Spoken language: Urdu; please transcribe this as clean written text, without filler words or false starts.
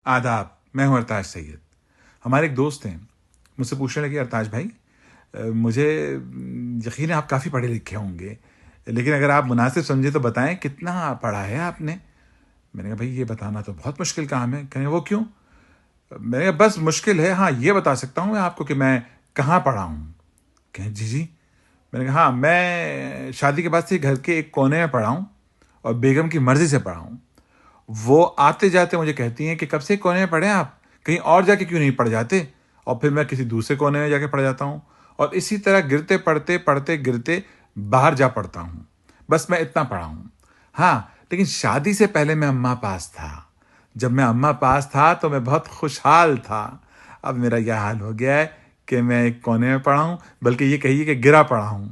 آداب، میں ہوں ارتاج سید۔ ہمارے ایک دوست ہیں، مجھ سے پوچھنے لگے ارتاج بھائی مجھے یقین ہے آپ کافی پڑھے لکھے ہوں گے، لیکن اگر آپ مناسب سمجھے تو بتائیں کتنا پڑھا ہے آپ نے؟ میں نے کہا بھائی یہ بتانا تو بہت مشکل کام ہے۔ کہیں وہ کیوں؟ میں نے کہا بس مشکل ہے، ہاں یہ بتا سکتا ہوں میں آپ کو کہ میں کہاں پڑھا ہوں۔ کہیں جی جی۔ میں نے کہا ہاں میں شادی کے بعد سے گھر کے ایک کونے میں پڑھا ہوں اور بیگم کی مرضی سے پڑھا ہوں۔ وہ آتے جاتے مجھے کہتی ہیں کہ کب سے کونے میں پڑھے آپ، کہیں اور جا کے کیوں نہیں پڑھ جاتے؟ اور پھر میں کسی دوسرے کونے میں جا کے پڑھ جاتا ہوں اور اسی طرح گرتے پڑھتے پڑھتے گرتے باہر جا پڑتا ہوں۔ بس میں اتنا پڑھا ہوں۔ ہاں لیکن شادی سے پہلے میں اماں پاس تھا۔ جب میں اماں پاس تھا تو میں بہت خوشحال تھا۔ اب میرا یہ حال ہو گیا ہے کہ میں ایک کونے میں پڑھا ہوں، بلکہ یہ کہیے کہ گرا پڑھا ہوں۔